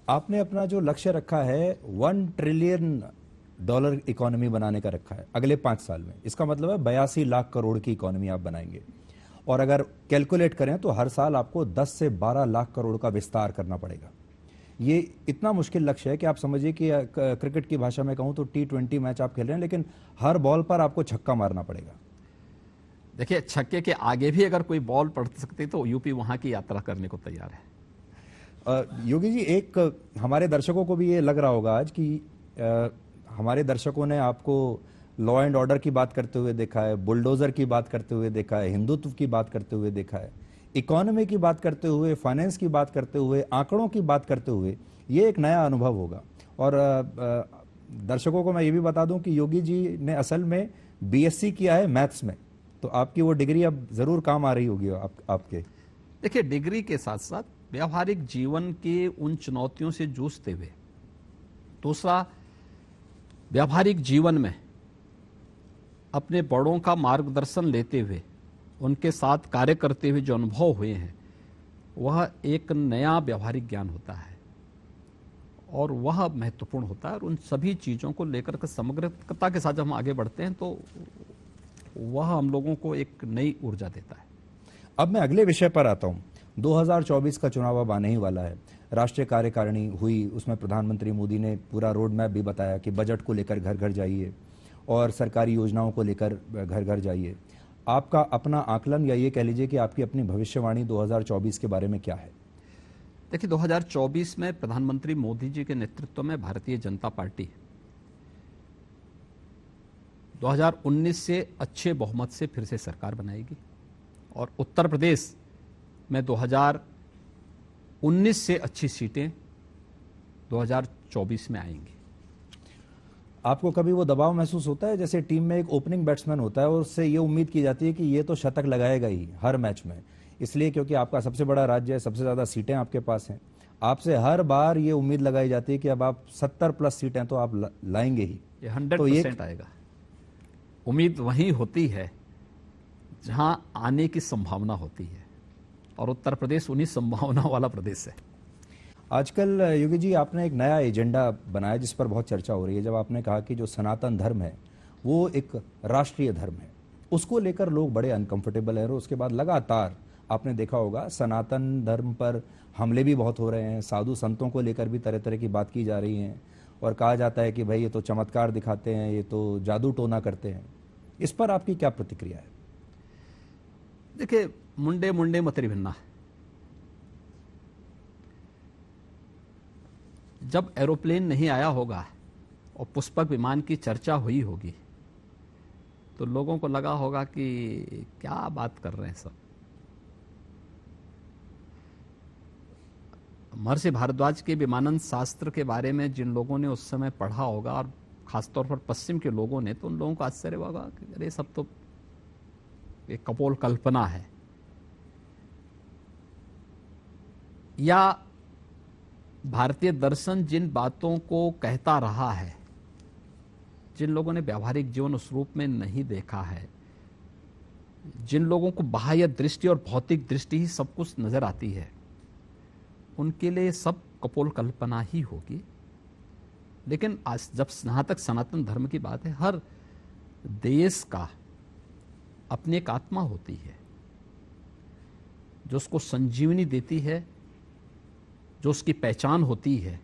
आपने अपना जो लक्ष्य रखा है $1 ट्रिलियन इकोनॉमी बनाने का रखा है अगले 5 साल में। इसका मतलब है 82 लाख करोड़ की इकोनॉमी आप बनाएंगे। और अगर कैलकुलेट करें तो हर साल आपको 10 से 12 लाख करोड़ का विस्तार करना पड़ेगा। ये इतना मुश्किल लक्ष्य है कि आप समझिए कि क्रिकेट की भाषा में कहूं तो T20 मैच आप खेल रहे हैं, लेकिन हर बॉल पर आपको छक्का मारना पड़ेगा। देखिए, छक्के के आगे भी अगर कोई बॉल पड़ सकती तो यूपी वहां की यात्रा करने को तैयार है। योगी जी, एक हमारे दर्शकों को भी ये लग रहा होगा आज कि हमारे दर्शकों ने आपको लॉ एंड ऑर्डर की बात करते हुए देखा है, बुलडोजर की बात करते हुए देखा है, हिंदुत्व की बात करते हुए देखा है, इकोनॉमी की बात करते हुए, फाइनेंस की बात करते हुए, आंकड़ों की बात करते हुए। ये एक नया अनुभव होगा। और दर्शकों को मैं ये भी बता दूं कि योगी जी ने असल में BSc किया है मैथ्स में, तो आपकी वो डिग्री अब जरूर काम आ रही होगी आपके। देखिए, डिग्री के साथ साथ व्यावहारिक जीवन के उन चुनौतियों से जूझते हुए, दूसरा व्यावहारिक जीवन में अपने बड़ों का मार्गदर्शन लेते हुए, उनके साथ कार्य करते हुए जो अनुभव हुए हैं, वह एक नया व्यावहारिक ज्ञान होता है और वह महत्वपूर्ण होता है। और उन सभी चीज़ों को लेकर के समग्रता के साथ जब हम आगे बढ़ते हैं तो वह हम लोगों को एक नई ऊर्जा देता है। अब मैं अगले विषय पर आता हूं। 2024 का चुनाव अब आने ही वाला है। राष्ट्रीय कार्यकारिणी हुई, उसमें प्रधानमंत्री मोदी ने पूरा रोड मैप भी बताया कि बजट को लेकर घर घर जाइए और सरकारी योजनाओं को लेकर घर घर जाइए। आपका अपना आकलन या ये कह लीजिए कि आपकी अपनी भविष्यवाणी 2024 के बारे में क्या है? देखिए, 2024 में प्रधानमंत्री मोदी जी के नेतृत्व में भारतीय जनता पार्टी 2019 से अच्छे बहुमत से फिर से सरकार बनाएगी और उत्तर प्रदेश में 2019 से अच्छी सीटें 2024 में आएंगी। आपको कभी वो दबाव महसूस होता है, जैसे टीम में एक ओपनिंग बैट्समैन होता है और उससे ये उम्मीद की जाती है कि ये तो शतक लगाएगा ही हर मैच में, इसलिए क्योंकि आपका सबसे बड़ा राज्य है, सबसे ज़्यादा सीटें आपके पास हैं, आपसे हर बार ये उम्मीद लगाई जाती है कि अब आप 70+ सीटें तो आप लाएंगे ही। ये 100% आएगा। उम्मीद वहीं होती है जहां आने की संभावना होती है और उत्तर प्रदेश उन्हीं संभावना वाला प्रदेश है। आजकल योगी जी आपने एक नया एजेंडा बनाया जिस पर बहुत चर्चा हो रही है, जब आपने कहा कि जो सनातन धर्म है वो एक राष्ट्रीय धर्म है, उसको लेकर लोग बड़े अनकंफर्टेबल हैं। और उसके बाद लगातार आपने देखा होगा सनातन धर्म पर हमले भी बहुत हो रहे हैं, साधु संतों को लेकर भी तरह तरह की बात की जा रही है और कहा जाता है कि भाई ये तो चमत्कार दिखाते हैं, ये तो जादू टोना करते हैं। इस पर आपकी क्या प्रतिक्रिया है? देखिए, मुंडे मुंडे मतरी भिन्ना। जब एरोप्लेन नहीं आया होगा और पुष्पक विमान की चर्चा हुई होगी तो लोगों को लगा होगा कि क्या बात कर रहे हैं सब। महर्षि भारद्वाज के विमानन शास्त्र के बारे में जिन लोगों ने उस समय पढ़ा होगा और खासतौर पर पश्चिम के लोगों ने, तो उन लोगों को आश्चर्य होगा कि अरे सब तो एक कपोल कल्पना है। या भारतीय दर्शन जिन बातों को कहता रहा है, जिन लोगों ने व्यावहारिक जीवन उस रूप में नहीं देखा है, जिन लोगों को बाह्य दृष्टि और भौतिक दृष्टि ही सब कुछ नजर आती है, उनके लिए सब कपोल कल्पना ही होगी। लेकिन आज जब जहां तक सनातन धर्म की बात है, हर देश का अपनी एक आत्मा होती है जो उसको संजीवनी देती है, जो उसकी पहचान होती है,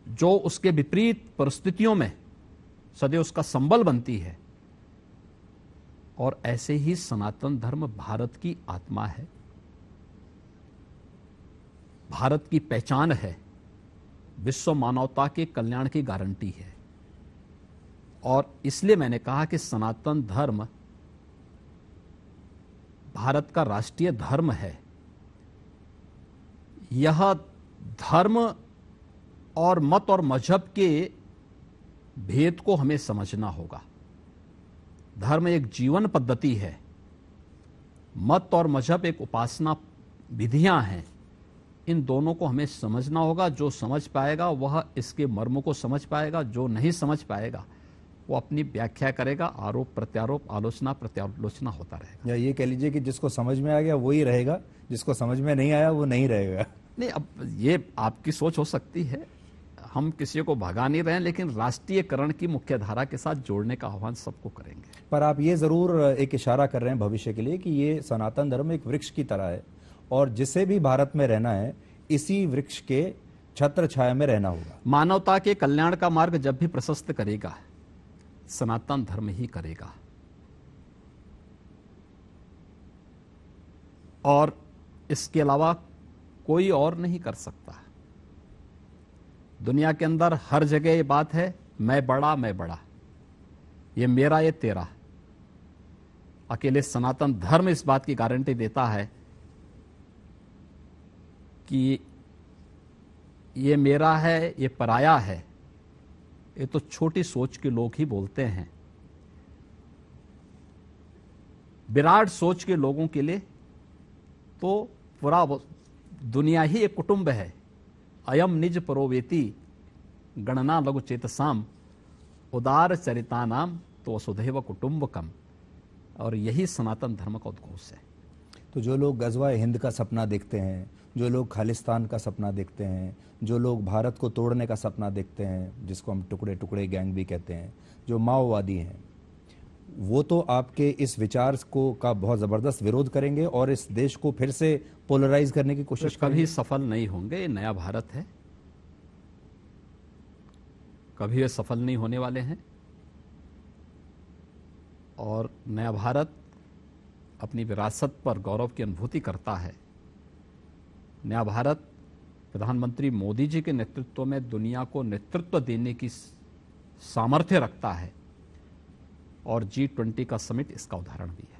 जो उसके विपरीत परिस्थितियों में सदैव उसका संबल बनती है। और ऐसे ही सनातन धर्म भारत की आत्मा है, भारत की पहचान है, विश्व मानवता के कल्याण की गारंटी है। और इसलिए मैंने कहा कि सनातन धर्म भारत का राष्ट्रीय धर्म है। यह धर्म और मत और मजहब के भेद को हमें समझना होगा। धर्म एक जीवन पद्धति है, मत और मजहब एक उपासना विधियां हैं। इन दोनों को हमें समझना होगा। जो समझ पाएगा वह इसके मर्म को समझ पाएगा, जो नहीं समझ पाएगा वो अपनी व्याख्या करेगा, आरोप प्रत्यारोप, आलोचना प्रत्यालोचना होता रहेगा। या ये कह लीजिए कि जिसको समझ में आ गया वही रहेगा, जिसको समझ में नहीं आया वो नहीं रहेगा। नहीं, अब ये आपकी सोच हो सकती है, हम किसी को भगा नहीं रहे हैं, लेकिन राष्ट्रीयकरण की मुख्य धारा के साथ जोड़ने का आह्वान सबको करेंगे। पर आप ये जरूर एक इशारा कर रहे हैं भविष्य के लिए कि ये सनातन धर्म एक वृक्ष की तरह है और जिसे भी भारत में रहना है इसी वृक्ष के छत्र छाया में रहना होगा। मानवता के कल्याण का मार्ग जब भी प्रशस्त करेगा, सनातन धर्म ही करेगा। और इसके अलावा कोई और नहीं कर सकता। दुनिया के अंदर हर जगह ये बात है, मैं बड़ा, ये मेरा ये तेरा। अकेले सनातन धर्म इस बात की गारंटी देता है कि ये मेरा है, ये पराया है। ये तो छोटी सोच के लोग ही बोलते हैं। विराट सोच के लोगों के लिए तो पूरा दुनिया ही एक कुटुंब है। अयम निज परोवेति गणना लघु चेतसाम उदार चरितानाम तो वसुधैव कुटुंबकम। और यही सनातन धर्म का उद्घोष है। तो जो लोग गजवा हिंद का सपना देखते हैं, जो लोग खालिस्तान का सपना देखते हैं, जो लोग भारत को तोड़ने का सपना देखते हैं, जिसको हम टुकड़े टुकड़े गैंग भी कहते हैं, जो माओवादी हैं, वो तो आपके इस विचार को का बहुत जबरदस्त विरोध करेंगे और इस देश को फिर से पोलराइज करने की कोशिश करेंगे। कभी सफल नहीं होंगे। ये नया भारत है, कभी वे सफल नहीं होने वाले हैं। और नया भारत अपनी विरासत पर गौरव की अनुभूति करता है। नया भारत प्रधानमंत्री मोदी जी के नेतृत्व में दुनिया को नेतृत्व देने की सामर्थ्य रखता है और G20 का समिट इसका उदाहरण भी है।